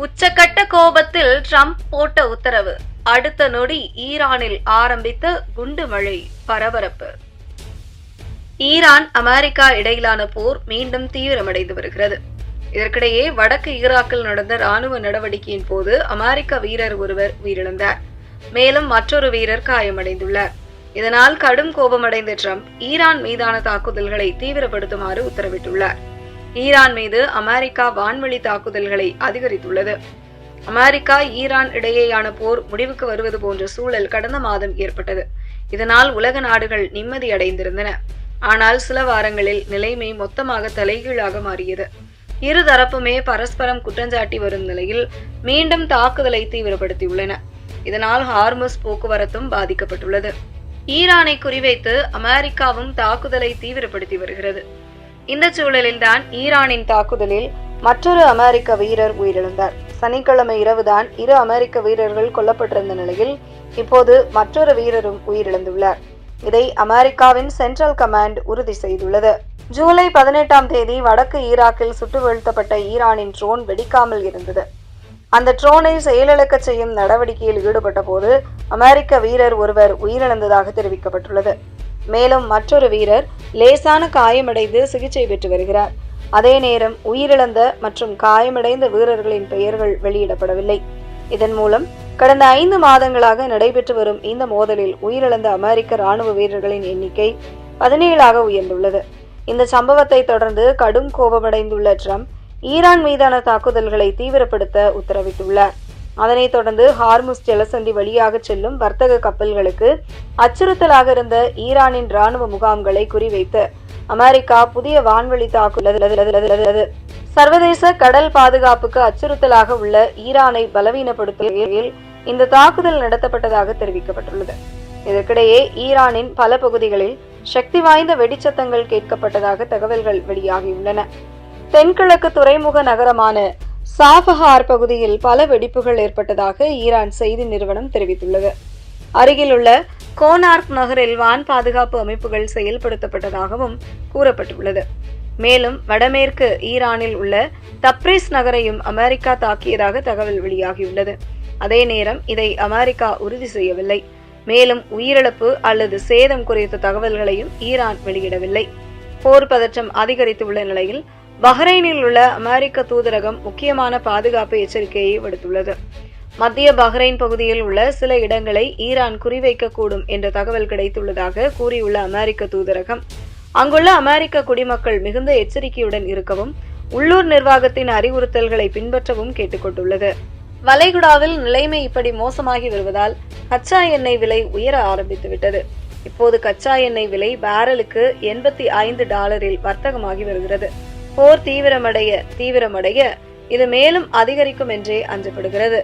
உச்சக்கட்ட கோபத்தில் ட்ரம்ப் போட்ட உத்தரவு. அடுத்த நொடி ஈரானில் ஆரம்பித்த குண்டு மழை, பரபரப்பு. ஈரான் அமெரிக்கா இடையிலான போர் மீண்டும் தீவிரமடைந்து வருகிறது. இதற்கிடையே வடக்கு ஈராக்கில் நடந்த ராணுவ நடவடிக்கையின் போது அமெரிக்க வீரர் ஒருவர் உயிரிழந்தார். மேலும் மற்றொரு வீரர் காயமடைந்துள்ளார். இதனால் கடும் கோபமடைந்த ட்ரம்ப் ஈரான் மீதான தாக்குதல்களை தீவிரப்படுத்துமாறு உத்தரவிட்டுள்ளார். ஈரான் மீது அமெரிக்கா வான்வழி தாக்குதல்களை அதிகரித்துள்ளது. அமெரிக்கா ஈரான் இடையேயான போர் முடிவுக்கு வருவது போன்ற சூழல் கடந்த மாதம் ஏற்பட்டது. இதனால் உலக நாடுகள் நிம்மதியடைந்திருந்தன. ஆனால் சில வாரங்களில் நிலைமை மொத்தமாக தலைகீழாக மாறியது. இருதரப்புமே பரஸ்பரம் குற்றஞ்சாட்டி வரும் நிலையில் மீண்டும் தாக்குதலை தீவிரப்படுத்தியுள்ளன. இதனால் ஹார்முஸ் போக்குவரத்தும் பாதிக்கப்பட்டுள்ளது. ஈரானை குறிவைத்து அமெரிக்காவும் தாக்குதலை தீவிரப்படுத்தி வருகிறது. இந்த சூழலில்தான் ஈரானின் தாக்குதலில் மற்றொரு அமெரிக்க வீரர் உயிரிழந்தார். சனிக்கிழமை இரவுதான் 2 அமெரிக்க வீரர்கள் கொல்லப்பட்டிருந்த நிலையில் இப்போது மற்றொரு வீரரும் உயிரிழந்துள்ளார். இதை அமெரிக்காவின் சென்ட்ரல் கமாண்ட் உறுதி செய்துள்ளது. ஜூலை 18ஆம் தேதி வடக்கு ஈராக்கில் சுட்டு வீழ்த்தப்பட்ட ஈரானின் ட்ரோன் வெடிக்காமல் இருந்தது. அந்த ட்ரோனை செயலிழக்க செய்யும் நடவடிக்கையில் ஈடுபட்ட போது அமெரிக்க வீரர் ஒருவர் உயிரிழந்ததாக தெரிவிக்கப்பட்டுள்ளது. மேலும் மற்றொரு வீரர் லேசான காயமடைந்து சிகிச்சை பெற்று வருகிறார். அதே நேரம் உயிரிழந்த மற்றும் காயமடைந்த வீரர்களின் பெயர்கள் வெளியிடப்படவில்லை. இதன் மூலம் கடந்த 5 மாதங்களாக நடைபெற்று வரும் இந்த மோதலில் உயிரிழந்த அமெரிக்க ராணுவ வீரர்களின் எண்ணிக்கை 17ஆக உயர்ந்துள்ளது. இந்த சம்பவத்தை தொடர்ந்து கடும் கோபமடைந்துள்ள ட்ரம்ப் ஈரான் மீதான தாக்குதல்களை தீவிரப்படுத்த உத்தரவிட்டுள்ளார். அதனைத் தொடர்ந்து ஹார்முஸ் ஜலசந்தி வழியாக செல்லும் வர்த்தக கப்பல்களுக்கு அச்சுறுத்தலாக இருந்த ஈரானின் ராணுவ முகாம்களை குறிவைத்து அமெரிக்கா புதிய வான்வழி தாக்குதல் சர்வதேச கடல் பாதுகாப்புக்கு அச்சுறுத்தலாக உள்ள ஈரானை பலவீனப்படுத்துவதில் இந்த தாக்குதல் நடத்தப்பட்டதாக தெரிவிக்கப்பட்டுள்ளது. இதற்கிடையே ஈரானின் பல பகுதிகளில் சக்தி வாய்ந்த வெடிச்சத்தங்கள் கேட்கப்பட்டதாக தகவல்கள் வெளியாகியுள்ளன. தென்கிழக்கு துறைமுக நகரமான சாபஹார் பகுதியில் பல வெடிப்புகள் ஏற்பட்டதாக ஈரான் செய்தி நிறுவனம் தெரிவித்துள்ளது. அருகிலுள்ள கோனார்க் நகரில் வான் பாதுகாப்பு அமைப்புகள் செயல்படுத்தப்பட்டதாகவும் கூறப்பட்டுள்ளது. மேலும் வடமேற்கு ஈரானில் உள்ள தப்ரிஸ் நகரையும் அமெரிக்கா தாக்கியதாக தகவல் வெளியாகியுள்ளது. அதே நேரம் இதை அமெரிக்கா உறுதி செய்யவில்லை. மேலும் உயிரிழப்பு அல்லது சேதம் குறித்த தகவல்களையும் ஈரான் வெளியிடவில்லை. போர் பதற்றம் அதிகரித்துள்ள நிலையில் பஹ்ரைனில் உள்ள அமெரிக்க தூதரகம் முக்கியமான பாதுகாப்பு எச்சரிக்கையை விடுத்துள்ளது. மத்திய பஹ்ரைன் பகுதியில் உள்ள சில இடங்களை ஈரான் குறிவைக்கக்கூடும் என்ற தகவல் கிடைத்துள்ளதாக கூறியுள்ள அமெரிக்க தூதரகம் அங்குள்ள அமெரிக்க குடிமக்கள் மிகுந்த எச்சரிக்கையுடன் இருக்கவும் உள்ளூர் நிர்வாகத்தின் அறிவுறுத்தல்களை பின்பற்றவும் கேட்டுக்கொண்டுள்ளது. வளைகுடாவில் நிலைமை இப்படி மோசமாகி வருவதால் கச்சா எண்ணெய் விலை உயர ஆரம்பித்துவிட்டது. இப்போது கச்சா எண்ணெய் விலை பேரலுக்கு $85 வர்த்தகமாகி வருகிறது. போர் தீவிரமடைய இது மேலும் அதிகரிக்கும் என்றே அஞ்சப்படுகிறது.